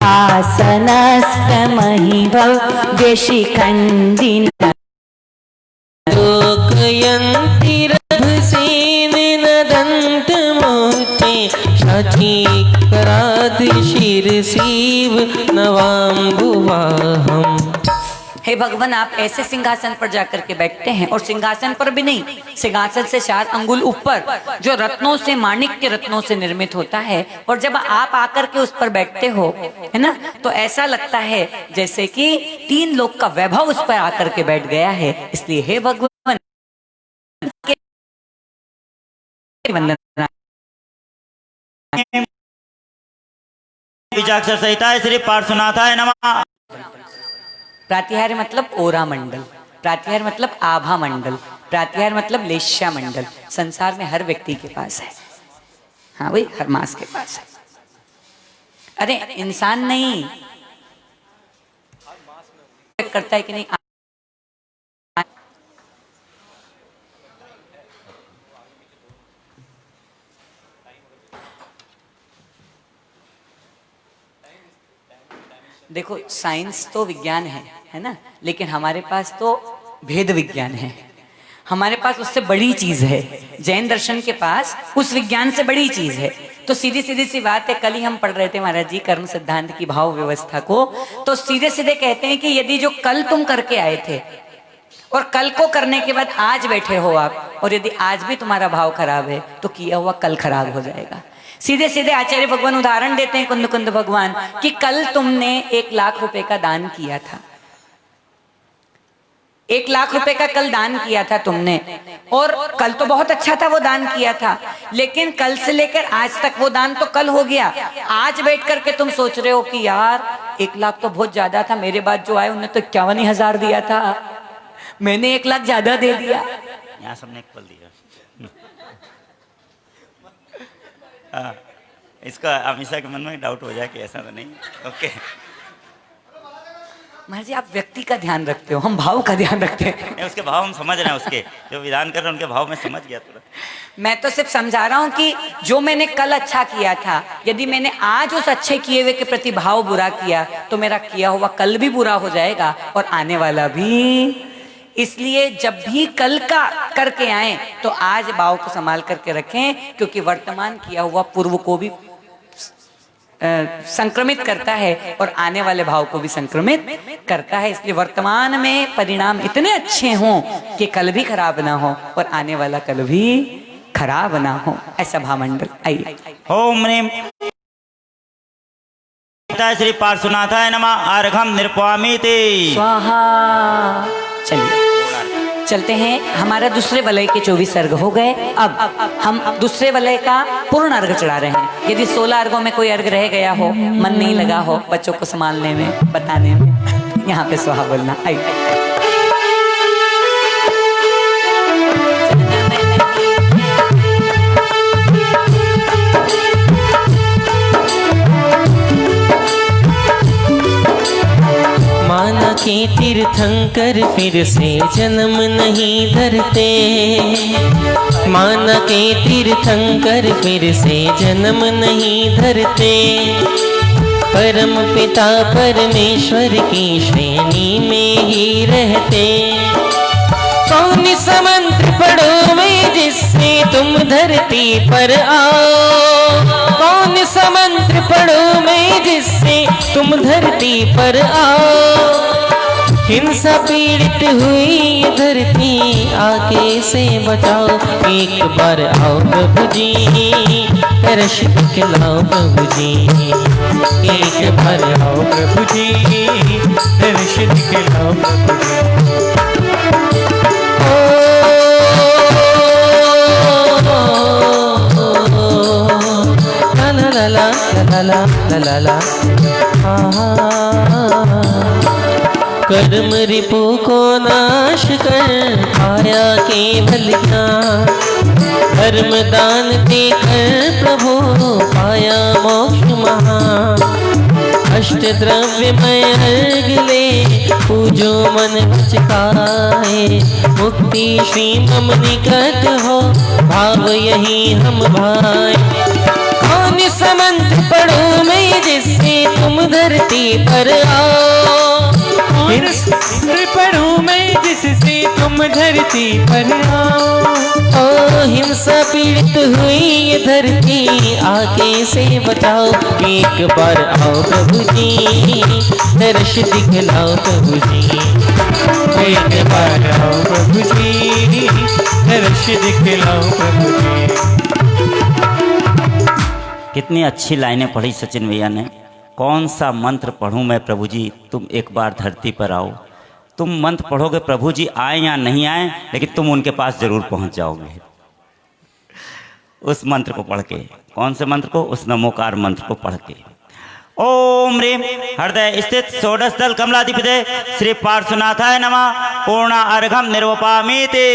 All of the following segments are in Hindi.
आसनस्तमहिभव्यशिखण्डिन लोकयन्तिरभसेन नदन्तमूर्ते शचीकरादिशिरसीव नवाम्बुवाहम्। हे भगवान, आप ऐसे सिंहासन पर जाकर के बैठते हैं, और सिंहासन पर भी नहीं, सिंहासन से 4 अंगुल ऊपर, जो रत्नों से, माणिक के रत्नों से निर्मित होता है। और जब आप आकर के उस पर बैठते हो, है ना, तो ऐसा लगता है जैसे कि 3 लोक का वैभव उस पर आकर के बैठ गया है। इसलिए हे भगवान, वंदना। बीजाक्षर सहिताय श्री पार्श्वनाथाय नमः। प्रातिहार्य मतलब ओरा मंडल, प्रातिहार्य मतलब आभा मंडल, प्रातिहार्य मतलब लेश्या मंडल। संसार में हर व्यक्ति के पास है, हाँ भाई, हर मास के पास है। अरे इंसान नहीं करता है कि नहीं? देखो, साइंस तो विज्ञान है ना, लेकिन हमारे पास तो भेद विज्ञान है। हमारे पास उससे बड़ी चीज है। जैन दर्शन के पास उस विज्ञान से बड़ी चीज है। तो सीधी सी बात है, कल ही हम पढ़ रहे थे महाराज जी कर्म सिद्धांत की भाव व्यवस्था को, तो सीधे सीधे कहते हैं कि यदि जो कल तुम करके आए थे और कल को करने के बाद आज बैठे हो आप, और यदि आज भी तुम्हारा भाव खराब है तो किया हुआ कल खराब हो जाएगा। सीधे सीधे आचार्य भगवान उदाहरण देते हैं, कुंद कुंद भगवान, कि कल तुमने 1 लाख रुपए का दान किया था, 1 लाख रुपए का कल दान किया था तुमने, और कल तो बहुत अच्छा था वो दान किया था, लेकिन कल से लेकर आज तक वो दान तो कल हो गया। आज बैठ करके तुम सोच रहे हो कि यार 1 लाख तो बहुत ज्यादा था, मेरे बाद जो आए उन्होंने तो 51,000 दिया था, मैंने 1 लाख ज्यादा दे दिया। यहाँ सबने एक पल दिया। इसका हमेशा के मन में डाउट हो जाए कि ऐसा तो नहीं। ओके महाराज जी, आप व्यक्ति का ध्यान रखते हो, हम भाव का ध्यान रखते हैं। नहीं, उसके भाव हम समझ रहे हैं, उसके जो विधान कर रहे हैं उनके भाव में समझ गया तुरंत। मैं तो सिर्फ समझा रहा हूं कि जो मैंने कल अच्छा किया था, यदि मैंने आज उस अच्छे किए हुए के प्रति भाव बुरा किया, तो मेरा किया हुआ कल भी बुरा हो जाएगा और आने वाला भी। इसलिए जब भी कल का करके आए तो आज भाव को संभाल करके रखें, क्योंकि वर्तमान किया हुआ पूर्व को भी संक्रमित करता है और आने वाले भाव को भी संक्रमित करता है। इसलिए वर्तमान में परिणाम इतने अच्छे हों कि कल भी खराब ना हो और आने वाला कल भी खराब ना हो, ऐसा भावमंडल। आइए। ओम ह्रीं श्री पार्श्वनाथाय नमः। अर्घम निर्पवामिति स्वाहा। चलिए चलते हैं, हमारा दूसरे वलय के 24 अर्घ हो गए। अब हम दूसरे वलय का पूर्ण अर्घ चढ़ा रहे हैं। यदि 16 अर्घों में कोई अर्घ रह गया हो, मन नहीं लगा हो बच्चों को संभालने में, बताने में, यहाँ पे स्वाहा बोलना। आइए। माना के तीर्थंकर फिर से जन्म नहीं धरते, माना के तीर्थंकर फिर से जन्म नहीं धरते, परम पिता परमेश्वर की श्रेणी में ही रहते। कौन सा मंत्र पढ़ो मैं जिससे तुम धरती पर आओ, कौन सा मंत्र पढ़ो मैं जिससे तुम धरती पर आओ। हिंसा पीड़ित हुई ये धरती आके से बचाओ। एक बार आओ प्रभु जी, तरस दिखलाओ प्रभु जी, एक बार आओ प्रभु जी, तरस दिखलाओ प्रभु जी। ला ला ला ला ला ला ला। कर्म रिपु को नाश कर आया केवल ज्ञान, धर्म दान देकर प्रभु पाया मोक्ष महान। अष्ट द्रव्य में अर्घ ले पूजो मन बचकाए, मुक्ति श्री मम निकट हो भाव यही हम भाए। कौन सा मंत्र पढ़ूं मैं जिससे तुम धरती पर आओ। मंत्र पढ़ूं मैं जिससे तुम धरती पर आओ। ओ हिंसा पीड़ित हुई ये धरती आके से बचाओ। एक बार आओ प्रभु जी दर्श दिखलाओ प्रभु जी। एक बार आओ प्रभु जी दर्श दिखलाओ प्रभु जी। कितनी अच्छी लाइनें पढ़ी सचिन भैया ने। कौन सा मंत्र पढ़ूं मैं प्रभु जी तुम एक बार धरती पर आओ। तुम मंत्र पढ़ोगे प्रभु जी आए या नहीं आए, लेकिन तुम उनके पास जरूर पहुंच जाओगे उस मंत्र को पढ़ के। कौन से मंत्र को? उस नमोकार मंत्र को पढ़ के। ओम ह्रीं हृदय स्थित षोडश दल कमलाधिपते श्री पार्श्वनाथाय नमः पूर्णा अर्घम निर्वपामीति।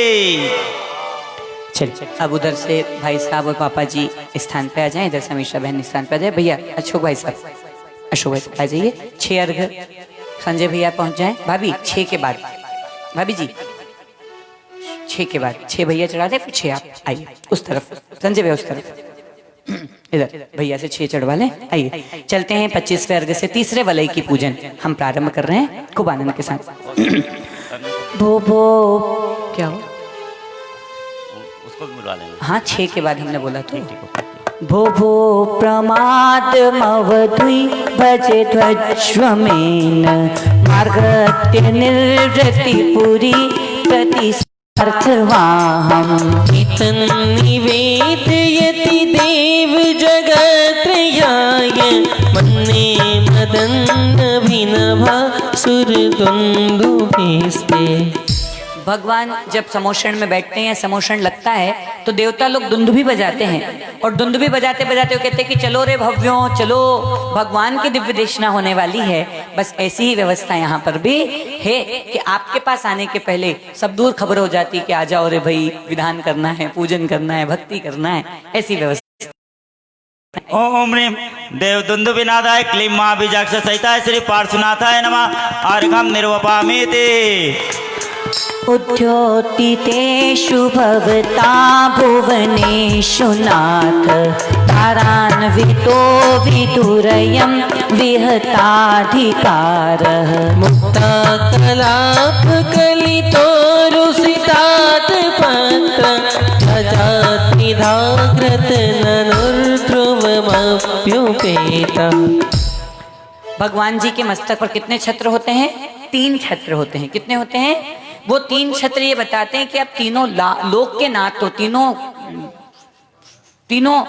चलिए अब उधर से भाई साहब और पापा जी स्थान पे आ जाएं, इधर से हमेशा बहन स्थान पे आ जाए। भैया अशोक भाई साहब, अशोक भाई साहब आ जाइए। 6 अर्घ संजय भैया पहुंच जाएं। भाभी 6 के बाद, भाभी जी 6 के बाद 6 भैया चढ़ा दे, फिर 6 आप आइए उस तरफ। संजय भैया उस तरफ, इधर भैया से 6 चढ़वा लें। आइए चलते हैं 25वें अर्घ से तीसरे वलय की पूजन हम प्रारंभ कर रहे हैं खूब आनंद के साथ। भो भो क्या हो? उसको भी बुलवा लेना। हाँ 6 के बाद हमने बोला तो। भो भो प्रमाद मवधुई भजे ध्वज्वमेन मार्गत्य निर्वृति पुरी प्रतिस्वार्थवाहम्। इतन् निवेदयति देव जगत्रयाय मन्ये मदन्नभिनभा सुरदुन्दुभिस्ते। भगवान जब समोषण में बैठते हैं, समोषण लगता है तो देवता लोग दुंदुभी बजाते हैं और दुंदुभी बजाते बजाते वो कहते हैं कि चलो रे भव्यों चलो, भगवान की दिव्य देशना होने वाली है। बस ऐसी ही व्यवस्था यहाँ पर भी है कि आपके पास आने के पहले सब दूर खबर हो जाती है कि आ जाओ रे भाई, विधान करना है, पूजन करना है, भक्ति करना है, ऐसी व्यवस्था। ओम ह्रीं देव दुंदुभिनादाय क्लीं महाबीजाक्ष सहिताय श्री पार्श्वनाथाय नमः अर्घम निर्वपामीति। उद्योतितेषु भवता भुवनेषु नाथ तारान्वितो विदुरयं विहताधिकारः। मुक्ता कलाप कलितोरुसितात पत्र अजातिधाग्रत ननुर्ध्रुवमप्युपेतम्। भगवान जी के मस्तक पर कितने छत्र होते हैं? 3 छत्र होते हैं। कितने होते हैं? वो 3 छत्र ये बताते हैं कि आप तीनों लोक के नाथ हो, तीनों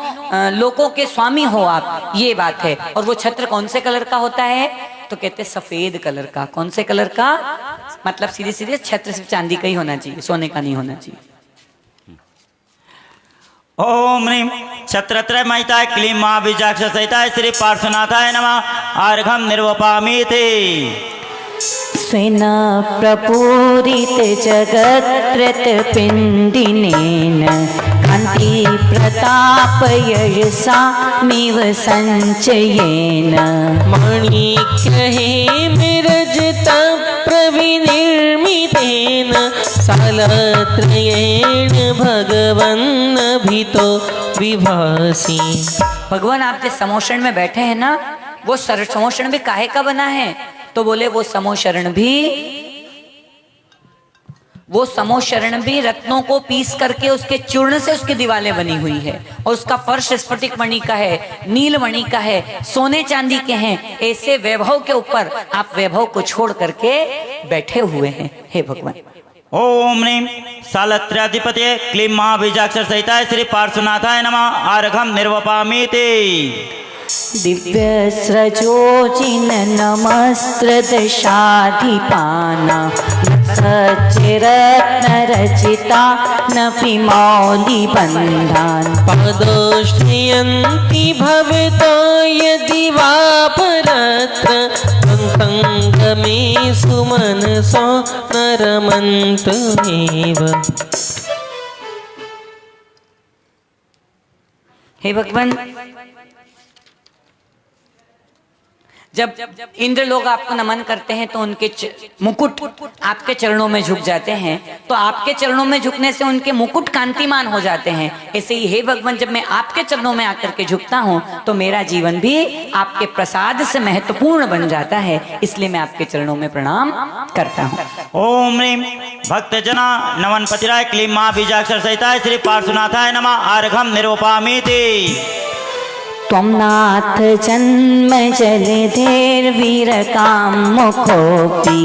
लोकों के स्वामी हो आप, ये बात है। और वो छत्र कौन से कलर का होता है? तो कहते हैं सफेद कलर का। कौन से कलर का? मतलब सीधे सीधे छत्र सिर्फ चांदी का ही होना चाहिए, सोने का नहीं होना चाहिए। ओम ह्रीं छत्रत्रय महिताय क्लीं महाबीजाक्ष सहिताय श्री पार्श्वनाथाय नमः अर्घम निर्वपामीति। स्वेन प्रपूरित जगत्रत पिण्डिनेन कान्ति प्रताप यशसामिव संचयेन। माणिक्यहेमरजत प्रविनिर्मितेन सालत्रयेण भगवन्नभितो विभासि। भगवान आप जिस समोषण में बैठे हैं ना, वो समोषण भी काहे का बना है? तो बोले वो समोषण भी रत्नों को पीस करके उसके चूर्ण से उसकी दीवारें बनी हुई है और उसका फर्श स्फटिक मणि का है, नील मणि का है, सोने चांदी के हैं। ऐसे वैभव के ऊपर आप वैभव को छोड़ करके बैठे हुए हैं। हे भगवान। ओम ह्रीं सालत्र्याधिपतये क्लीं महाबीजाक्ष सहिताय श्री पार्श्वनाथाय नमः अर्घम निर्वपामीति। दिव्य स्रजोजिन नमस्त्रदशाधिपाना सच्चिरत्न रचिता न पिमौलि बन्धान्। पादोष्ठयन्ति भवतो यदि वा परत्र संगमे सुमनसो नरमन्तमेव। हे भगवान, जब इंद्र लोग आपको नमन करते हैं तो उनके मुकुट आपके चरणों में झुक जाते हैं, तो आपके चरणों में झुकने से उनके मुकुट कांतिमान हो जाते हैं। ऐसे ही हे भगवान, जब मैं आपके चरणों में आकर के झुकता हूँ तो मेरा जीवन भी आपके प्रसाद से महत्वपूर्ण बन जाता है, इसलिए मैं आपके चरणों में प्रणाम करता हूँ। ओम ह्रीं भक्त जना नमन पतिराय क्लीं मां बीजाक्षर सहिताय श्री पार्श्वनाथाय नमः अर्घम निरूपयामीति। त्वं नाथ जन्म जलधेर्वीरकां मुखोऽपि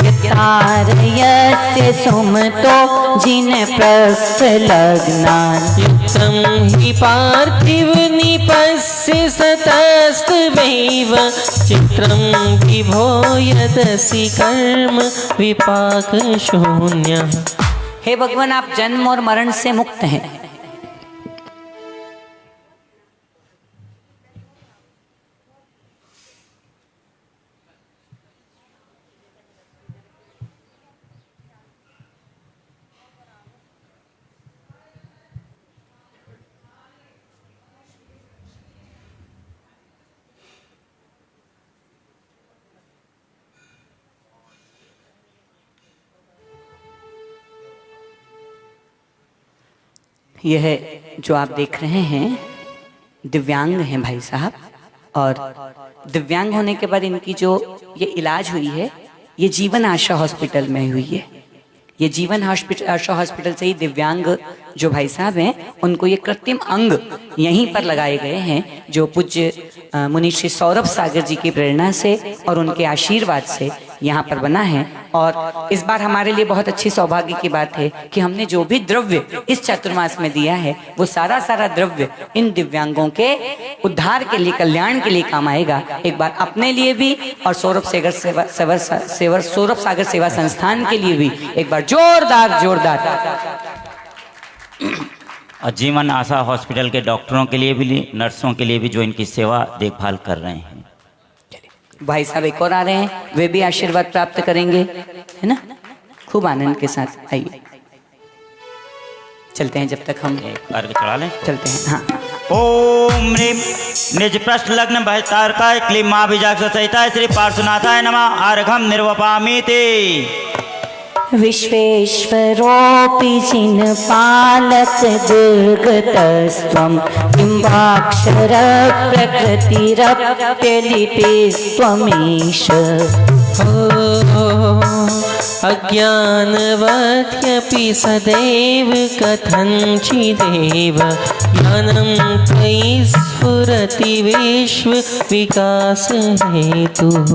यतारयस्य सुमतो जिनप्रस्थलग्नान्। युक्तं हि पार्थिव निपस्य सतस्तवैव चित्रं विभो यदसि कर्म विपाकशून्यः। हे भगवान, आप जन्म और मरण से मुक्त हैं। यह जो आप देख रहे हैं दिव्यांग हैं भाई साहब, और दिव्यांग होने के बाद इनकी जो ये इलाज हुई है ये जीवन आशा हॉस्पिटल में हुई है। ये जीवन आशा हॉस्पिटल से ही दिव्यांग जो भाई साहब हैं उनको ये कृत्रिम अंग यहीं पर लगाए गए हैं, जो पूज्य मुनि श्री सौरभ सागर जी की प्रेरणा से और उनके आशीर्वाद से यहाँ पर बना है। और इस बार हमारे लिए बहुत अच्छी सौभाग्य की बात है कि हमने जो भी द्रव्य इस चातुर्मास में दिया है वो सारा द्रव्य इन दिव्यांगों के उद्धार के लिए, कल्याण के लिए काम आएगा। एक बार अपने लिए भी और सौरभ सागर सेवा संस्थान के लिए भी एक बार जोरदार और जीवन आशा हॉस्पिटल के डॉक्टरों के लिए भी, नर्सों के लिए भी, जो इनकी सेवा देखभाल कर रहे हैं। भाई साहब एक और आ रहे हैं, वे भी आशीर्वाद प्राप्त करेंगे, है ना। खूब आनंद के साथ आइए, चलते हैं जब तक हम अर्घ चढ़ा लें। चलते हैं। हाँ, ओम ह्रीं निज पृष्ठ लग्न भयतारकाय क्लीं मां बीजाक्षर सहिताय श्री पार्श्वनाथाय नमः अर्घम निर्वपामीति। विश्वेश्वरोऽपि जिनपालक दुर्गतस्त्वं बिम्बाक्षर प्रकृतिरप्यलिपिस्त्वमीश। अज्ञानवत्यपि सदैव कथञ्चिदेव ज्ञानं त्वयि स्फुरति विश्व विकास हेतुः।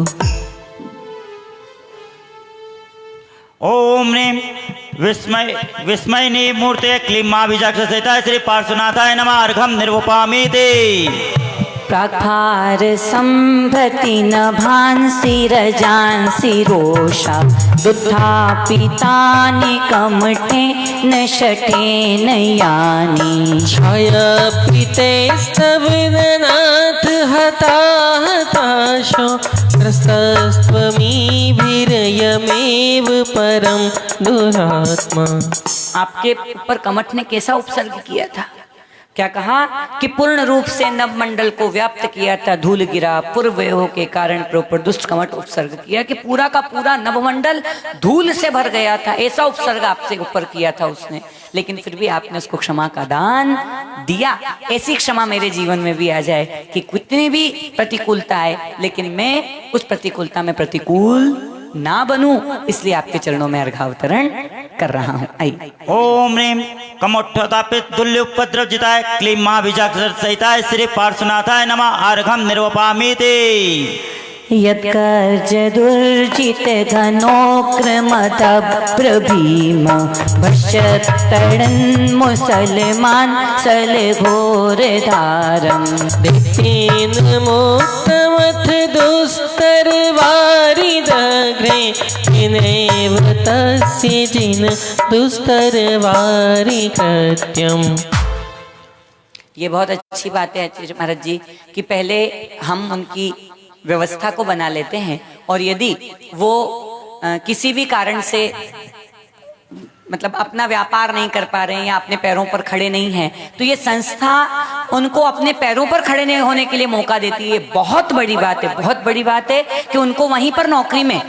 ओम ह्रीं विस्मयिनी मूर्ते क्लीं मां बीजाक्षर सहिताय श्री पार्श्वनाथाय नमः अर्घम निर्वपामीति। प्राकार संभति नभांसि रजांसि रोषा दुग्धापितानि कमठे न शठेन यानि। छायापीते स्तवनाथ हताशो त्रस्तस्त्वमीभिर्यमेव परम दुरात्मा। आपके ऊपर कमठ ने कैसा उपसर्ग किया था? क्या कहा कि पूर्ण रूप से नवमंडल को व्याप्त किया था, धूल गिरा पूर्वयों के कारण प्रपर दुष्ट कमठ उपसर्ग किया कि पूरा का पूरा नवमंडल धूल से भर गया था, ऐसा उपसर्ग आपसे ऊपर किया था उसने। लेकिन फिर भी आपने उसको क्षमा का दान दिया। ऐसी क्षमा मेरे जीवन में भी आ जाए कि कितनी भी प्रतिकूलता आए लेकिन मैं उस प्रतिकूलता में प्रतिकूल ना बनूं, इसलिए आपके चरणों में अर्घावतरण कर रहा हूँ। आइए। ओम ह्रीं कमोत्थतापित दुर्लुपद्रवजिताय क्लीं मां बीजाक्षर सहिताय श्री पार्श्वनाथाय नमः अर्घम निर्वपामीति। यत्कर्ज दुर्जित घनोक्रमदभ्रभीम भश्यत्तडन् मुसलमान सलघोर धारम। दैत्येन मोक्तमथ दुस्तर वारिदग्रे येनैव तस्य जिन दुस्तर वारि कृत्यम्। ये बहुत अच्छी बात है आचार्य महाराज जी कि पहले हम उनकी व्यवस्था को बना लेते हैं, और यदि वो किसी भी कारण से मतलब अपना व्यापार नहीं कर पा रहे हैं या अपने पैरों पर खड़े नहीं हैं, तो ये संस्था उनको अपने पैरों पर खड़े नहीं होने के लिए मौका देती है। बहुत बड़ी बात है, बहुत बड़ी बात है कि उनको वहीं पर नौकरी में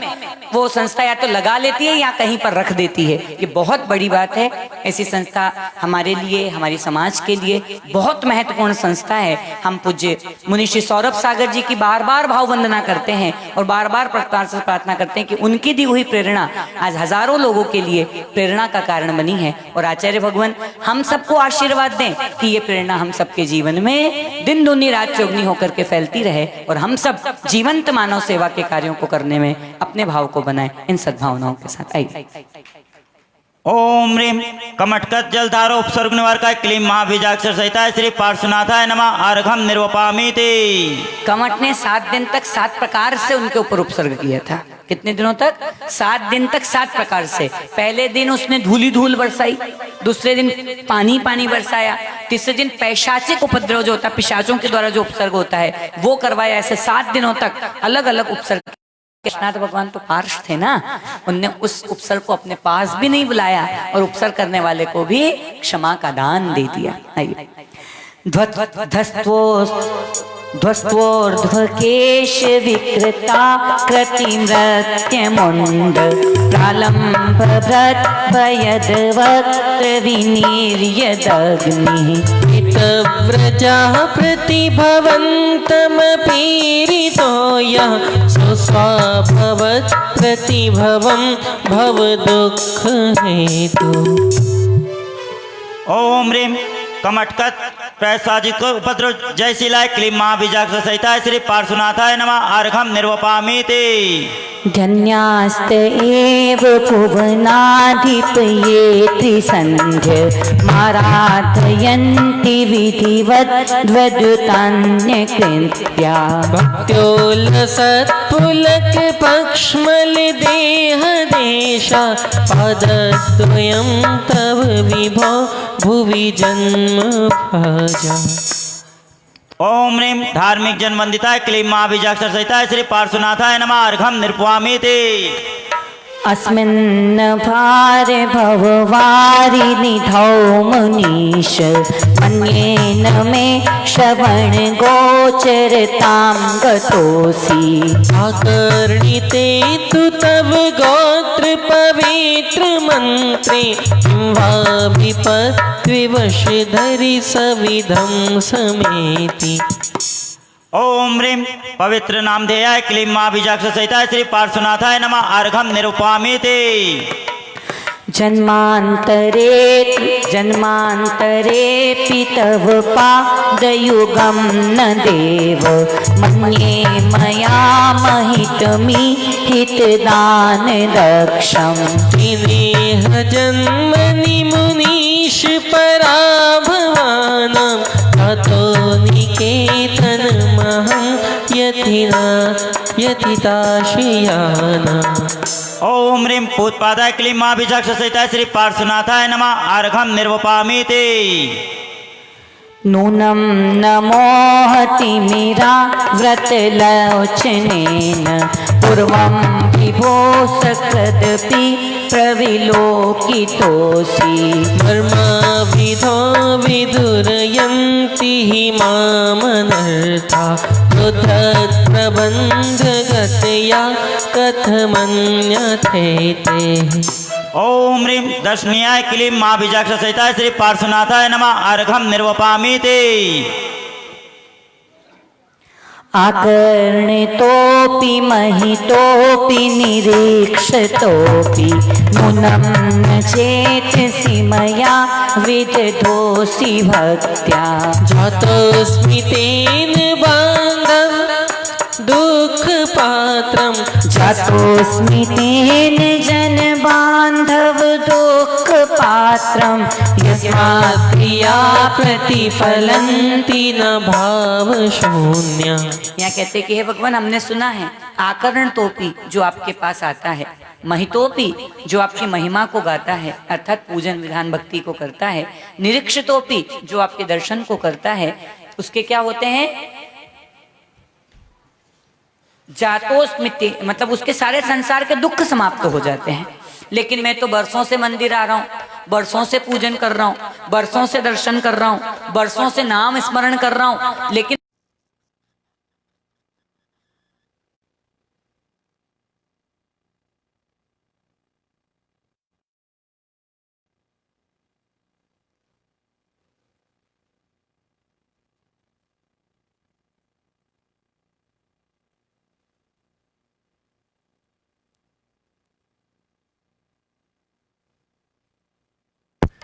वो संस्था या तो लगा लेती है या कहीं पर रख देती है। ये बहुत बड़ी बात है। ऐसी संस्था हमारे लिए, हमारी समाज के लिए बहुत महत्वपूर्ण संस्था है। हम पूज्य मुनि श्री सौरभ सागर जी की बार बार भाव वंदना करते हैं और बार बार प्रार्थना करते हैं कि उनकी दी हुई प्रेरणा आज हजारों लोगों के लिए प्रेरणा का कारण बनी है। और आचार्य भगवान हम सबको आशीर्वाद दें कि ये प्रेरणा हम सबके जीवन में दिन दूनी रात चौगनी होकर के फैलती रहे और हम सब जीवंत मानव सेवा के कार्यों को करने में अपने भाव को बनाए। इन सद्भावनाओं के साथ आइए। ओम ह्रीम कमटकत जलधारो उपसर्ग निवारकाय क्लीम महाबीजाक्षर सहिता श्री पार्श्वनाथाय नमः अर्घम निर्वपामीति। कमट ने 7 दिन तक 7 प्रकार से उनके ऊपर उपसर्ग किया था। कितने दिनों तक? 7 दिन तक 7 प्रकार से। पहले दिन उसने धूली धूल बरसाई, दूसरे दिन पानी पानी बरसाया, तीसरे दिन पैशाचिक उपद्रव जो होता है, पिशाचों के द्वारा जो उपसर्ग होता है वो करवाया। ऐसे 7 दिनों तक अलग अलग उपसर्ग। कृष्णाथ भगवान तो पार्ष थे ना, उनने उस उपसर्ग को अपने पास भी नहीं बुलाया और उपसर्ग करने वाले को भी क्षमा का दान दे दिया। आइए। ध्वस्त्वोर्ध्वकेश विकृता कृतिमृत्य मुंड प्रालंब भ्रत भयद वक्त्र विनिर्यदग्नि व्रजा प्रतिभवन्तमपीरितो यः स्वस्वभवत् प्रतिभवं भवदुःख हेतु। ओम ह्रीम कमटकत पैशाचिक उपद्रव जयशिलाय क्लीम महाबीजाक्षर सहिता श्री पार्श्वनाथाय नमः अर्घम निर्वपामीति। धन्यास्त एव भुवनाधिपये त्रिसन्ध्य माराधयन्ति विधिवत् द्वदुतान्यकृत्या। भक्त्योल्लसत्पुलक पक्ष्मल देह देशा पादद्वयं तव विभो भुवि जन्म भाजा। ओम ह्रीम धार्मिक जन वंदिताय क्लीम महाबीजाक्षर सहिता श्री पार्श्वनाथाय नमः अर्घम निर्वपामीति। अस्मिन् भार भववारिनिधौ मुनीश मन्येन मे श्रवण गोचरतां गतोऽसि। आकर्णिते तु तव गोत्र पवित्र मंत्रे किं वा विपत्विवशधरि सविधं समेति। ओम ह्रीम पवित्र नाम ध्येयाय क्लीम महाबीजाक्षर सहिता श्री पार्श्वनाथाय नमः अर्घम निर्वपामीति। जन्मान्तरेऽपि तव पादयुगं न देव मन्ये मया महितमिहितदान दक्षम्। त्रिनेह जन्मनि मुनीश पराभवानां ततो निकेतनमहं यतिताशयानाम्। ओम ह्रीम पूतपादाय क्लीम महाबीजाक्षर सहिता श्री पार्श्वनाथाय नमः अर्घम निर्वपामीति। नूनं न मोहतिमिरा व्रतलोचनेन पूर्वं विभो सकृदपि प्रविलोकितोऽसि। मर्माविधो विदुरयन्ति हि मामनर्था प्रबन्धगतया कथमन्यथेते। ओम ह्रीम दर्शनीयाय क्लीम महाबीजाक्षर सहिता श्री पार्श्वनाथाय नमः अर्घम निर्वपामीति। आकर्णितोऽपि महितोऽपि निरीक्षितोऽपि नूनं न चेतसि मया विदधोऽसि भक्त्या। जातोऽस्मि तेन बान्धव दुःखपात्रं जातोऽस्मि तेन जनबान्धव दुःखपात्रं यस्मात् प्रिया प्रतिफलन्ति न भावशून्या। यहाँ कहते कि हे भगवान, हमने सुना है आकरण तोपी जो आपके पास आता है, महितोपी जो आपकी महिमा को गाता है अर्थात पूजन विधान भक्ति को करता है, निरीक्षितोपी जो आपके दर्शन को करता है, उसके क्या होते हैं? जातोस्मिति मतलब उसके सारे संसार के दुख समाप्त हो जाते हैं। लेकिन मैं तो बरसों से मंदिर आ रहा हूँ बरसों से पूजन कर रहा हूँ, बरसों से दर्शन कर रहा हूँ, बरसों से नाम स्मरण कर रहा हूँ, लेकिन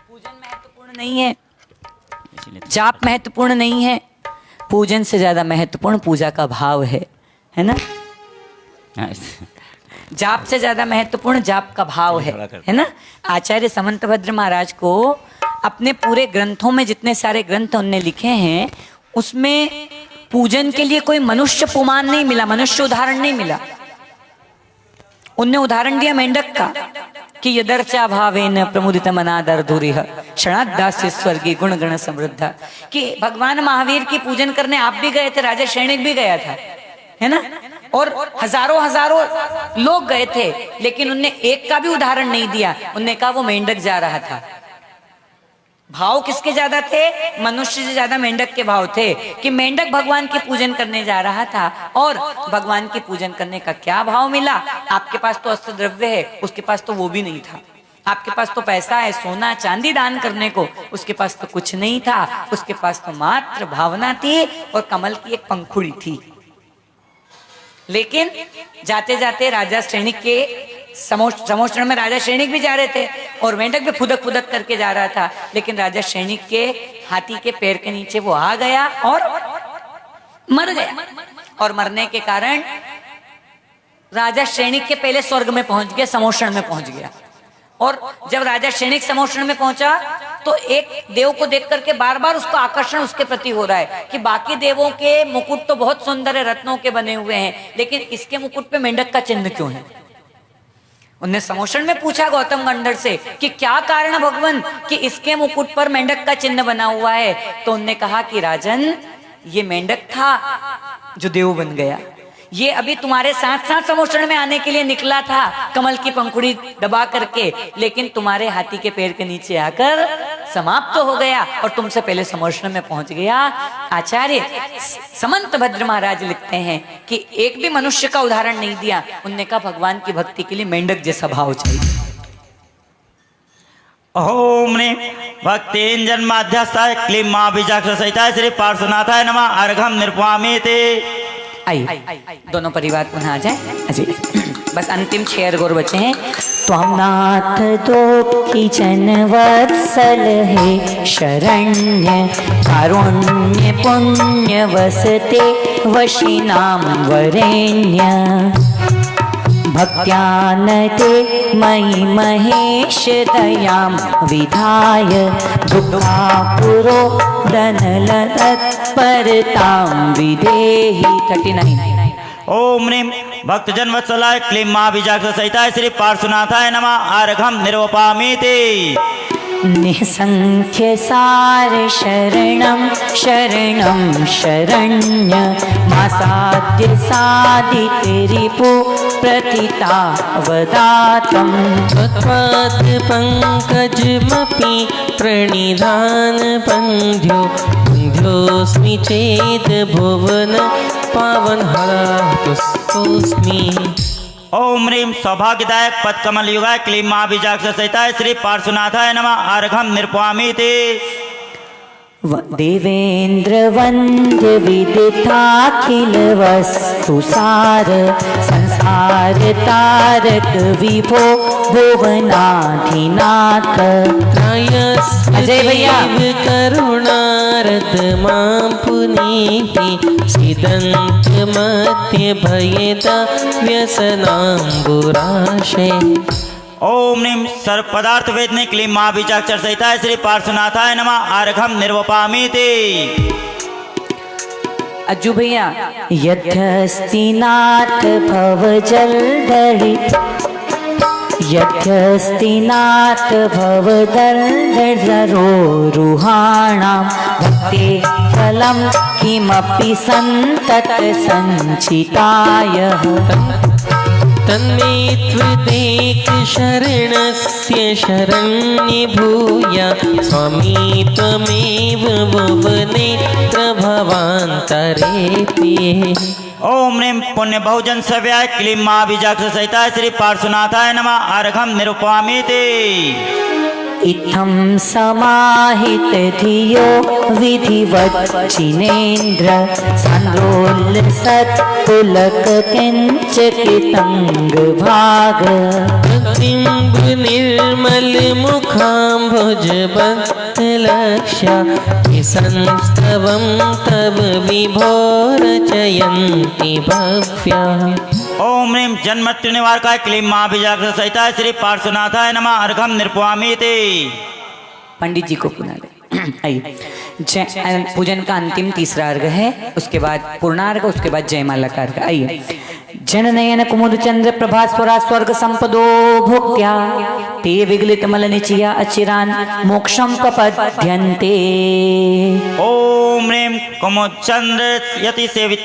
पूजन महत्वपूर्ण नहीं है, जाप महत्वपूर्ण नहीं है, पूजन से ज्यादा महत्वपूर्ण पूजा का भाव है ना। जाप से ज्यादा महत्वपूर्ण जाप का भाव है ना। आचार्य समंतभद्र महाराज को अपने पूरे ग्रंथों में जितने सारे ग्रंथ उनने लिखे हैं उसमें पूजन के लिए कोई मनुष्य पुमान नहीं मिला, मनुष्य उदाहरण नहीं मिला। उनने उदाहरण दिया मेंढक का कि यदर्चा भावेन प्रमुदित मनादर धुरिह क्षणादास्य स्वर्गीय गुण गण समृद्ध, कि भगवान महावीर की पूजन करने आप भी गए थे, राजा सैनिक भी गया था, है ना, और हजारों हजारों लोग गए थे, लेकिन उनने एक का भी उदाहरण नहीं दिया। उनने कहा वो मेंढक जा रहा था। भाव किसके ज्यादा थे? मनुष्य से ज्यादा मेंढक के भाव थे कि मेंढक भगवान की पूजन करने जा रहा था और भगवान की पूजन करने का क्या भाव मिला। आपके पास तो अस्त्र द्रव्य है, उसके पास तो वो भी नहीं था। आपके पास तो पैसा है, सोना चांदी दान करने को, उसके पास तो कुछ नहीं था। उसके पास तो मात्र भावना थी और कमल की एक पंखुड़ी थी। लेकिन जाते जाते राजा सैनिक के समोषण में राजा सैनिक भी जा रहे थे और मेंढक भी फुदक फुदक करके जा रहा था, लेकिन राजा सैनिक के हाथी के पैर के नीचे वो आ गया और मर गया। और मरने के कारण राजा सैनिक के पहले स्वर्ग में पहुंच गया, समोषण में पहुंच गया। और जब राजा सैनिक समोषण में पहुंचा तो एक देव को देख करके बार बार उसको आकर्षण उसके प्रति हो रहा है कि बाकी देवों के मुकुट तो बहुत सुंदर है, रत्नों के बने हुए हैं, लेकिन इसके मुकुट पे मेंढक का चिन्ह क्यों है। उन्हें समोषण में पूछा गौतम गंधर्व से कि क्या कारण है भगवान कि इसके मुकुट पर मेंढक का चिन्ह बना हुआ है। तो उन्होंने कहा कि राजन, ये मेंढक था जो देव बन गया, ये अभी तुम्हारे साथ साथ समोषण में आने के लिए निकला था कमल की पंखुड़ी दबा करके, लेकिन तुम्हारे हाथी के पैर के नीचे आकर समाप्त तो हो गया और तुमसे पहले समोषण में पहुंच गया। आचार्य समंतभद्र महाराज लिखते हैं कि एक भी मनुष्य का उदाहरण नहीं दिया। उनने कहा भगवान की भक्ति के लिए मेंढक जैसा भाव चाहिए। ओम ने भक्तिन जन्माध्यस्थाय क्लीं मां बीजाक्ष सहिताय श्री पार्श्वनाथाय नमः अर्घम निर्वामे ते। आइए दोनों परिवार पुनः आ जाए। अजी बस अंतिम 6 गौर बचे हैं। त्वं नाथ दोखी जन वत्सल है शरण्य कारुण्य पुण्य वसते वशिनाम वरेण्य भक्त्यानते मयि महेश दयां विधाय दुःखापुरो दनलतत्परतां विधेहि। 39। ओम ह्रीं भक्तजन वत्सलाय क्लीं मां बीजाक्ष सहिताय श्री पार्श्वनाथाय नमः अर्घम निर्वपामि ते। निसंख्य सार शरणं शरणं शरण्य मासाद्य सादितिरिपु प्रतितावदातं त्वत्पाद पंकजमपि प्रणिधान बन्ध्यो बन्ध्योऽस्मि चेत् भुवन पावनहरतुस्मि। ओम ह्रीं सौभाग्यदायक पदकमल युगाय क्लीं मां बीजाक्ष सहिताय श्री पार्श्वनाथाय नमः अर्घम निर्वामि ते। देवेन्द्र वन्द्य विदिताखिल वस्तु सार संसार तारक विभो भुवनाधिनाथ। अजय भैया करुणारद मां पुनीति सिदंत मध्य भयेदा व्यसनाम्बुराशे। ओम ह्रीं सर्वपदार्थ वेदने क्लीं मां बीजाक्षर सहिताय श्री पार्श्वनाथाय नमः अर्घम निर्वपामि ते। अज्जू भैया यद्यस्ति नाथ भवजलधरि यद्यस्ति नाथ भवदलधरोरुहाणां भक्ते फलं किमपि सन्तत सञ्चिताय। तन्मेत्वदेक शरणस्य शरण्यभूया स्वामी त्वमेव भुवनेत्र भवान्तरेति। ओम ह्रीं पुण्य बहुजन सव्याय क्लीं मां बीजाक्ष सहिताय श्री पार्श्वनाथाय नमः। अर्घं निरूपयामीति। इत्थं समाहित धियो विधिवत् जिनेन्द्र सान्द्रोल्लसत्पुलक किंचकितंग भाग बिंब निर्मल मुखाम्भुज बक्लक्ष्या संस्तवं तव विभोर जयन्ति भव्या। ओम ह्रीं जन्ममृत्यु निवारकाय क्लीं मां बीजाक्ष सहिताय श्री पार्श्वनाथाय नमः। अर्घं निरूपयामीति। पंडित जी को पुनः आइए। पूजन का अंतिम तीसरा अर्घ है, उसके बाद पूर्णार्घ, उसके बाद जयमाला का अर्घ। आइए। जननयन कुमुद चंद्र प्रभा स्वरा स्वर्ग संपदो भोक्त्या ते विगलित मल निचया अचिरान मोक्षम प्रपद्यन्ते। ओम ह्रीं कुमुदचंद्र यति सेवित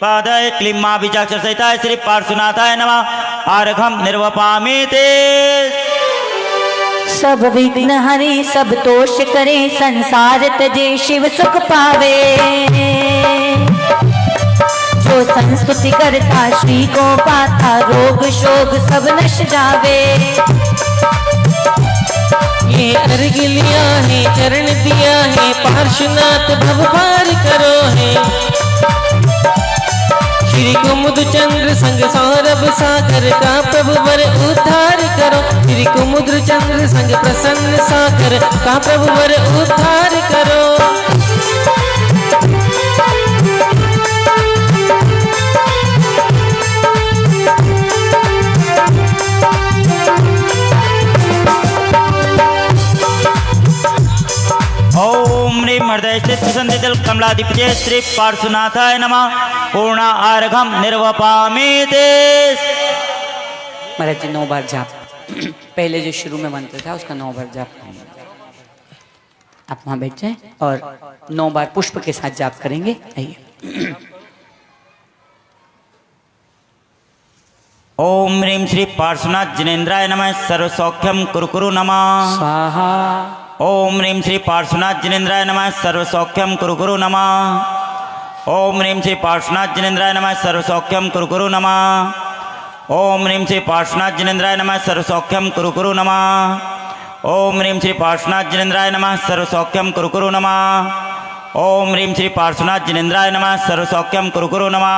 पादाय क्लीं मां बीजाक्ष सहिताय श्री पार्श्वनाथाय नमः। अर्घं निरूपयामीति। सब विघ्न हरे सब तोष करे संसार तजे शिव सुख पावे। जो संस्तुति करता श्री को पाता रोग शोक सब नश जावे। ये अर्घ लिया है चरण दिया है पार्श्वनाथ भव पार करो है। श्री कुमुद चंद्र संग सौरभ सागर का प्रभु वर उद्धार करो। श्री कुमुद चंद्र संग प्रसन्न सागर का प्रभु वर उद्धार करो। ओम ह्रीं हृदय स्थित संधितल कमलाधिपते श्री पार्श्वनाथाय नमः। पूर्ण अर्घं निरूपयामीति। महाराज जी 9 बार जाप। पहले जो शुरू में मंत्र था उसका 9 बार जाप। आप वहां बैठ जाएं और 9 बार पुष्प के साथ जाप करेंगे। आइए। ओम ह्रीं श्री पार्श्वनाथ जिनेन्द्राय नमः। सर्वसौख्यम कुरु नमः। स्वाहा। ओम ह्रीं श्री पार्श्वनाथ जिनेन्द्राय नमः। सर्वसौख्यम कुरु नमः। ओम ह्रीं श्री पार्श्वनाथ जिनेन्द्राय नमः। सर्वसौख्यम कुरु नमः। ओम ह्रीं श्री पार्श्वनाथ जिनेन्द्राय नमः। सर्वसौख्यम कुरु नमः। ओम ह्रीं श्री पार्श्वनाथ जिनेन्द्राय नमः। सर्वसौख्यम कुरु नमः। ओम ह्रीं श्री पार्श्वनाथ जिनेन्द्राय नमः। सर्वसौख्यम कुरु नमः।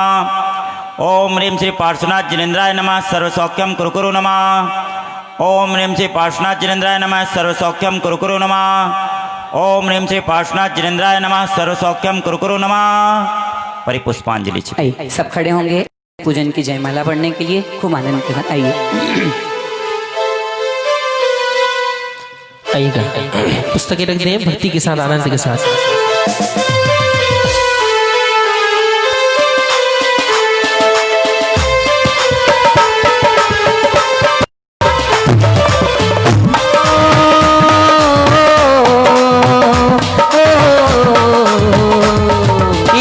ओम ह्रीं श्री पार्श्वनाथ जिनेन्द्राय नमः। सर्वसौख्यम कुरु नमः। ओम ह्रीं श्री पार्श्वनाथ जिनेन्द्राय नमः। सर्वसौख्यम कुरु नमः। ओम ह्रीं श्री पार्श्वनाथ जिनेन्द्राय नमः। सर्वसौख्यम कुरु नमः। परिपुष्पांजलि। आइए सब खड़े होंगे पूजन की जयमाला पढ़ने के लिए। खूब आनंद के साथ आइए। आइएगा पुस्तकें रख दें भक्ति के साथ आनंद के साथ।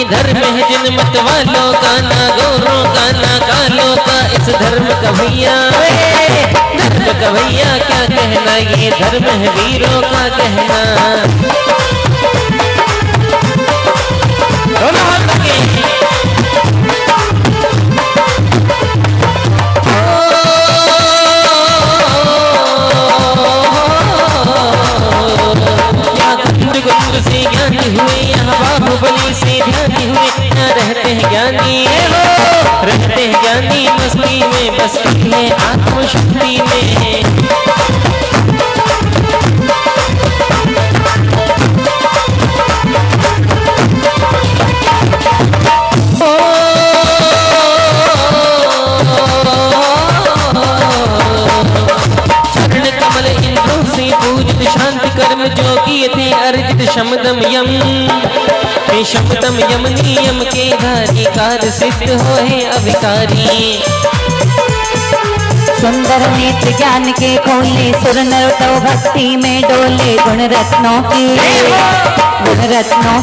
धर्म है जनमत वालों का ना गोरों का ना कालों का। इस धर्म का भैया धर्म का भैया क्या कहना। ये धर्म है वीरों का कहना। दोनों हाथ लगे। गुरु से ज्ञानी हुए यहाँ बाहुबली से ध्यानी हुए। यहाँ रहते हैं ज्ञानी रहते हैं ज्ञानी मस्ती में बसती है आत्मशक्ति में। चरण कमल इंद्रों से पूजित शांति कर्म जो किए थे अर्जित शमदम यम। शमदम यम नियम के धारी कार सिद्ध हो है अविकारी। सुंदर नेत्र ज्ञान के खोले सुर नर तो भक्ति में डोले। गुण रत्नों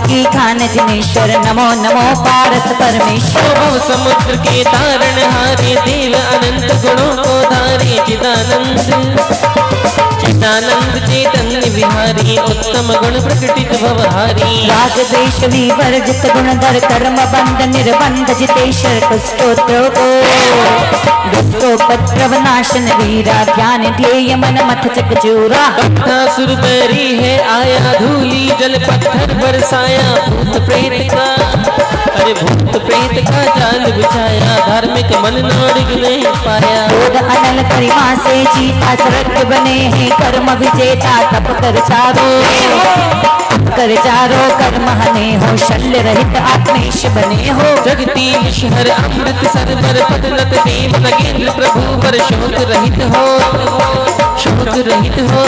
की खान जिनेश्वर नमो नमो पारस परमेश्वर। भव समुद्र के तारण हारे देव अनंत गुणों को धारे चिदानंद चिदानंद चैतन्य विहारी उत्तम गुण प्रकटित भवहारी राग देश विवर्जित गुणधर कर्म बंध निर्बंध जितेश्वर कुष्ठोपद्रव नाशन वीरा ज्ञान ध्येय मन मथ चक चूरा सुर बैरी है आया धूली जल पत्थर बरसाया भूत प्रेत का अरे भूत प्रेत का जाल बिछाया धार्मिक मन नाड़िग नहीं पाया बोध अनल गरिमा से जीता स्वर्ग बने हैं कर्म विजेता तप कर चारो कर्म हने हो शल्य रहित आत्मेश बने हो जगती विषहर अमृत सरवर पदनत देव नगेंद्र प्रभु पर शोक रहित हो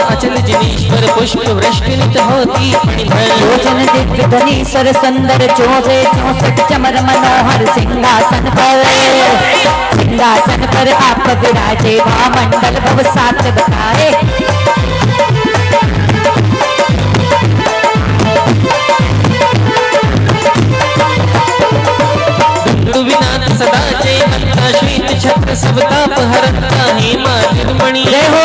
अचल जिनेश्वर पुष्प वृष्टिनित होती भोजन दिव्य धनीश्वर सुंदर 64 चमर मनोहर सिंहासन पर आप विराजे महामंडल भव सात बताए विनाथ सदा जय मंता श्वेत छत्र सब ताप हरता हे मां निर्मणि जय हो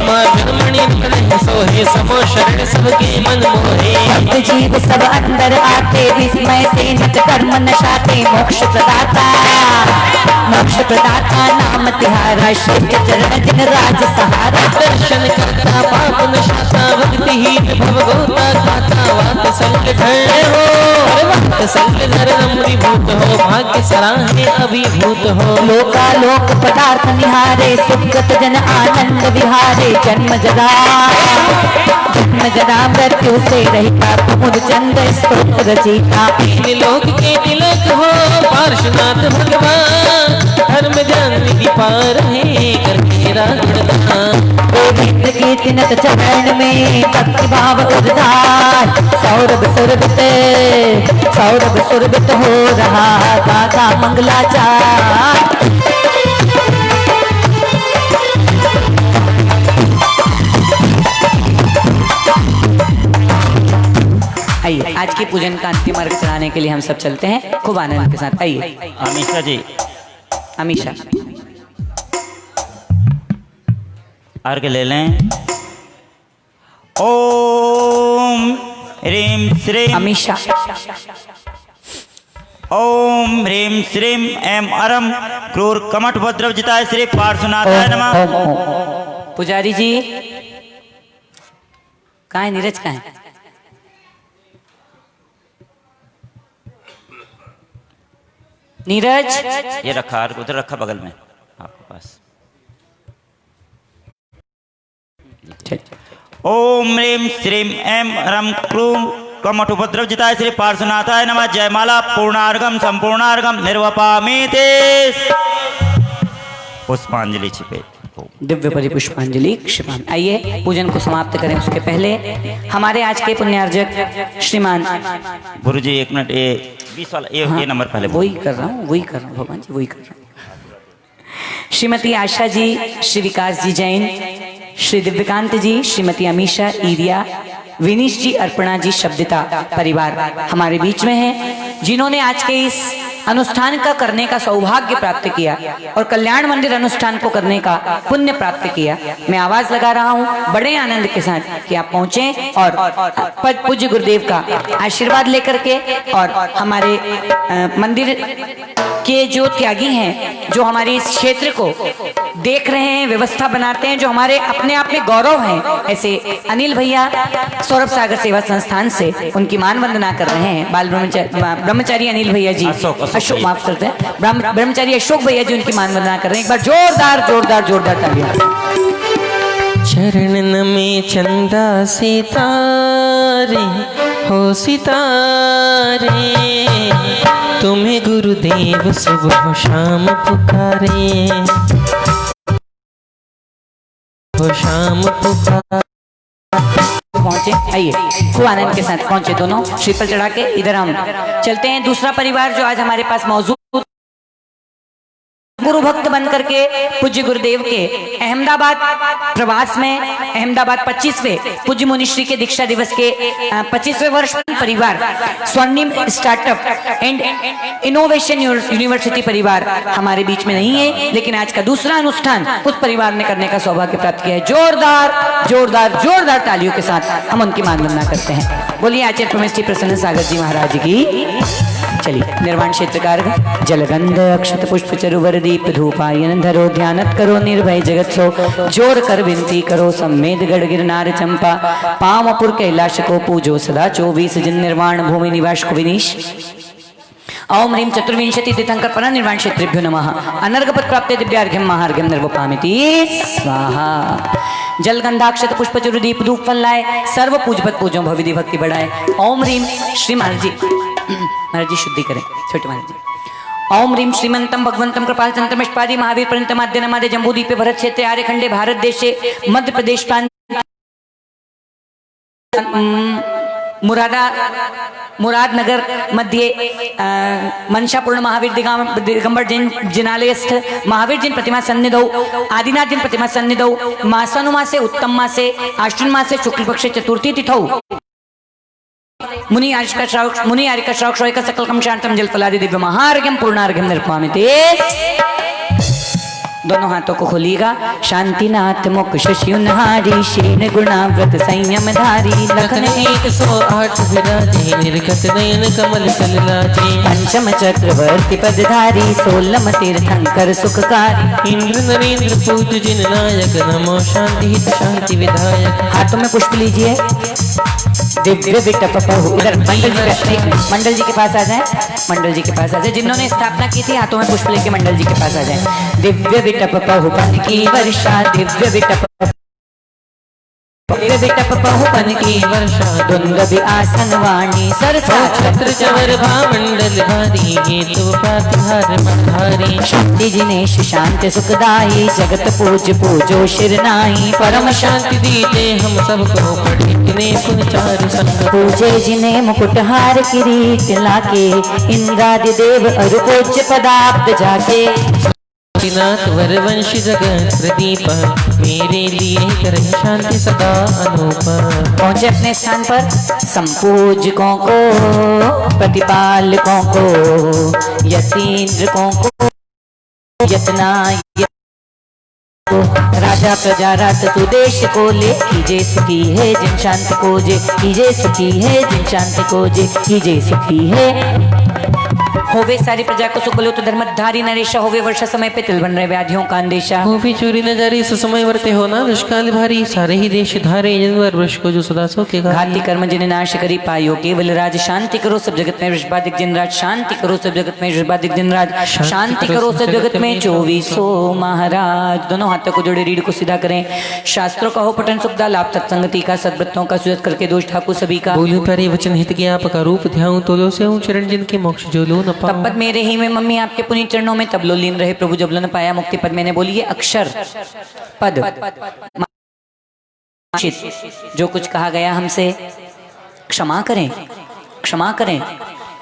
मां निर्मणि रहे सोहे समो शरण सबके मन मोहे भक्त जीव सब अंदर आते विस्मय से नट कर्म नशाते मोक्ष प्रदाता नाम तिहारा श्रेष्ठ चरण जिन राज सहारा दर्शन करता पाप नशाता भक्तिहीन भव गोता गाता वात संग धर हो वात संग धर नमरी भूत हो भाग्य सराहे अभिभूत हो लोकालोक पदार्थ निहारे सुगत जन आनंद विहारे जन्म जरा मृत्यु से रहता कुमुद चंद स्तोत्र रचिता लोक के तिलक हो पार्श्वनाथ भगवान धर्म जान पार है करके गुणगान गोविंद के तिनक चरण में भक्ति भाव उद्धार सौरभ सुरभित हो रहा गाथा मंगलाचार आइए आज के पूजन का अंतिम अर्घ चढ़ाने के लिए हम सब चलते हैं खूब आनंद के साथ। आइए अमीषा जी अमीषा अर्घ ले लें। ओम ह्रीं श्रीं अमीषा ओम ह्रीं श्रीं ऐं अरम क्रूर कमठ भद्रव जिताय श्री पार्श्वनाथाय नमः। पुजारी जी कहाँ है? नीरज कहाँ है? नीरज ये रखा अर्घ उधर रखा बगल में आपके पास। ओम ह्रीं श्रीं ऐं अरम क्रूर कमठ उपद्रव जिताय श्री पार्श्वनाथाय नमः। जयमाला पूर्णार्घम संपूर्णार्घम निर्वपामि ते। पुष्पांजलि छिपे दिव्य परिपुष्पांजलि क्षिपान। आइए पूजन को समाप्त करें उसके पहले हमारे आज के पुण्यार्जक श्रीमान गुरु जी एक मिनट ये 20 वाला ये नंबर पहले वही कर रहा हूँ भगवान जी वही कर रहा हूँ। श्रीमती आशा जी, श्री विकास जी जैन, श्री दिव्यकांत जी, श्रीमती अमीषा ईरिया, विनीश जी, अर्पणा जी, शब्दिता परिवार हमारे बीच में है जिन्होंने आज के इस अनुष्ठान का करने का सौभाग्य प्राप्त किया और कल्याण मंदिर अनुष्ठान को करने का पुण्य प्राप्त किया। मैं आवाज लगा रहा हूँ बड़े आनंद के साथ कि आप पहुंचे और पद पूज्य गुरुदेव का आशीर्वाद लेकर के और हमारे मंदिर के जो त्यागी हैं, जो हमारे इस क्षेत्र को देख रहे हैं, व्यवस्था बनाते हैं, जो हमारे अपने आप में गौरव हैं, ऐसे अनिल भैया सौरभ सागर सेवा संस्थान से उनकी मान वंदना कर रहे हैं। बाल ब्रह्मचारी अनिल भैया जी, अशोक माफ करते हैं, ब्रह्मचारी अशोक भैया जी उनकी मान वंदना कर रहे हैं। एक बार जोरदार जोरदार जोरदार तालियां। चरणन में चंदा सितारे हो सितारे, तुम्हें गुरुदेव सुबह शाम पुकारे, हो शाम पुकारे। पहुंचे, आइए खूब आनंद के साथ पहुंचे दोनों श्रीफल चढ़ा के। इधर हम चलते हैं दूसरा परिवार जो आज हमारे पास मौजूद गुरु भक्त बन करके पूज्य गुरुदेव के अहमदाबाद प्रवास में, अहमदाबाद 25वें पूज्य मुनिश्री के दीक्षा दिवस के 25वें वर्ष परिवार स्वर्णिम स्टार्टअप एंड इनोवेशन यूनिवर्सिटी परिवार हमारे बीच में नहीं है, लेकिन आज का दूसरा अनुष्ठान उस परिवार ने करने का सौभाग्य प्राप्त किया है। जोरदार जोरदार जोरदार तालियों के साथ हम उनकी मान वंदना करते हैं। बोलिए आचार्य प्रमेश जी प्रसन्न सागर जी महाराज की। चलिए निर्वाण क्षेत्र का अर्घ जलगंध अक्षत पुष्प चरुवर दीप धूपायन धरो ध्यानत करो निर्भय जगत सो जोर कर विनती करो सम्मेद गढ़ गिरनार चंपा पावपुर कैलाश को पूजो सदा 24 जिन निर्वाण भूमि निवास को विनीश। ओम ह्रीं चतुर्विंशति तीर्थंकर पर निर्वाण क्षेत्रेभ्यो नमः। अनर्घपद प्राप्ते दिव्यार्घ्यम महार्घ्यम निर्वपामिति स्वाहा। जलगंधाक्षत पुष्प चरु दीप धूप फल लाए सर्व पूजपत पूजो भविधि भक्ति बढ़ाए। ओम ह्रीं श्री महाराज जी महाराज जी शुद्धि करें छोटे महाराज जी। ओम ह्रीं श्रीमंतम भगवंतम कृपाल संतमेशपादी महावीर पर्यंतम आद्य नमादे जम्बूदीपे भरत क्षेत्रे आर्यखंडे भारत देशे मध्य प्रदेश प्रांत मुरादनगर मध्ये मनशापूर्ण महावीर दिगंबर जैन जिनालयस्थ महावीर जैन प्रतिमा सन्निधौ आदिनाथ जैन प्रतिमा सन्निधौ मासानुमासे उत्तम मासे आश्विन मासे शुक्ल पक्षे चतुर्थी तिथौ मुनि आरिका श्रावक श्रौक सकलकम शांतम जलफलादि दिव्य महार्घ्यम पूर्णार्घ्यम निर्वामिते। दोनों हाथों को खोलिएगा। शांतिनाथ मोक्ष शिवनहारी शीर्ण गुणाव्रत संयम धारी लखन 108 विराजे निर्गत नयन कमल कलराजे पंचम चक्रवर्ती पदधारी सोलम तीर्थंकर सुखकारी इंद्र नरेंद्र पूज जिन नायक नमो शांति हित शांति विधायक। हाथों में पुष्प लीजिए। दिव्य विटप पहु इधर मंडल जी के पास आ जाए। मंडल जी के पास आ जाए जिन्होंने स्थापना की थी हाथों में पुष्प लेके मंडल जी के पास आ जाए। दिव्य विटप पहुपन की वर्षा दिव्य विटप पहुपन की वर्षा दुंदभि आसन वाणी सरसा छत्र चवर भामंडल भारी ये तो पातिहार मधारी शांति जिनेश शांति सुखदाई जगत पूज पूजो शिरनाई परम शांति दीते हम सबको पढ़ने पुचार संग पूजे जिन्हें मुकुटहार किरीट लाके इंद्रादि देव अरु पूज्य पदाब्द जाके। नाथ वरवंशी जगत प्रदीप मेरे लिए करे शांति सदा अनूप। पहुंचे अपने स्थान पर। संपूजकों को प्रतिपालकों को यतीन्द्रकों को यतना राजा प्रजा रात सुदेश को ले कीजे सुखी है जिन शांति को जे कीजे सुखी है जिन शांति को जे कीजे सुखी है। होवे सारी प्रजा को सुख बोलो तो धर्मधारी नरेशा होवे वर्षा समय पे तिल बन रहे व्याधियों का अंदेशा होवे चोरी न जारी सुसमय वर्ते होना दुष्काल भारी सारे ही देश धारे जनवर वृक्ष को जो सदा सो के घाती कर्म जिन्हें नाश करी पायो केवल राज शांति करो सब जगत में वृषभादिक जिन राज शांति करो सब जगत में वृषभादिक जिन राज शांति करो सब जगत में 24 महाराज। दोनों हाथों को जोड़े रीढ़ को सीधा करें। शास्त्रों का हो पठन सुखदा लाभ तत्संगति का सद्वृत्तों का सुजत करके दोष ठाकुर सभी का बोलू प्यारे वचन हित ज्ञाप का रूप ध्याऊं तोलो से हूँ चरण जिनके मोक्ष जो लो न पाऊं। तब पद मेरे ही में मम्मी आपके पुनीत चरणों में तब लो लीन रहे प्रभु जब लो न पाया मुक्ति पद। मैंने बोली अक्षर पद जो कुछ कहा गया हमसे क्षमा करें क्षमा करें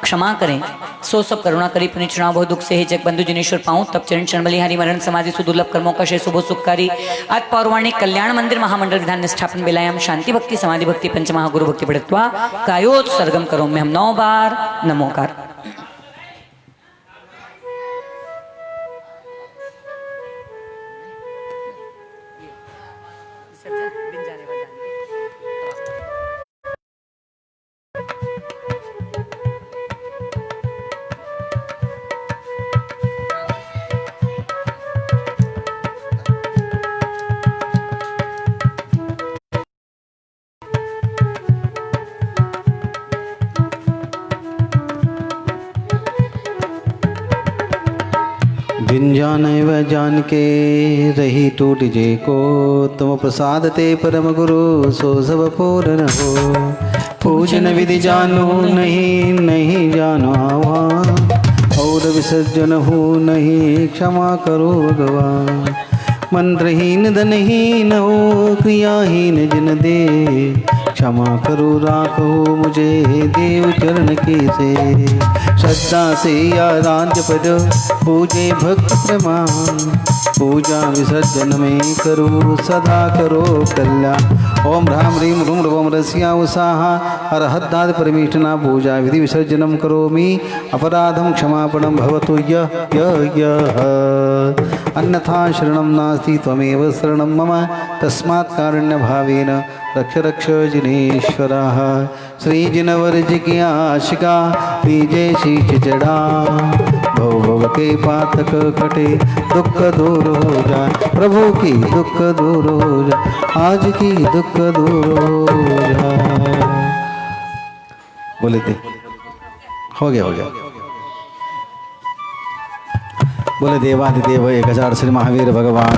क्षमा करें। सो सब करुणा करी पुण्य चुनाव बहुत दुख से हे जग बंधु जिनेश्वर पाऊं तब चरण चरण बलिहारी मरण समाधि सुदुर्लभ कर्मों का शेष शुभ सुखकारी अत पौर्वाणिक कल्याण मंदिर महामंडल विधान स्थापन बेलायाम शांति भक्ति समाधि भक्ति पंचमहागुरु भक्ति पढ़त्वा कायोत सरगम करो में हम 9 बार नमोकार। बिन जाने व जान के रही टूट जे को तुम प्रसाद ते परम गुरु सो सब पूर्ण हो। पूजन विधि जानो नहीं नहीं जानो आवा और विसर्जन हो नहीं क्षमा करो भगवान। मंत्रहीन धनहीन हो क्रियाहीन जिन दे क्षमा करो राखो मुझे देव चरण के से। श्रद्धा से आराध्य पद पूजे भक्त प्रमाण पूजा विसर्जन में करो सदा करो कल्याण। ओम ह्रां ह्रीं ह्रूं ह्रवं रस्या उषाहा अर्हद्दाद परमेष्ठिना पूजा विधि विसर्जनं करोमि अपराधं क्षमापणं भवतु यः अन्यथा शरणं नास्ति त्वमेव शरणं मम तस्मात् कारुण्यभावेन रक्ष रक्ष जिनेश्वरः। श्री जिनवर्ज की आशिका लीजे शीश चढ़ा भव भव के पातक कटे दुख दूर हो जाए प्रभु की दुख दूर हो जाए आज की दुख दूर हो जाए। बोले दे हो गया बोले देवाधिदेव 1000 श्री महावीर भगवान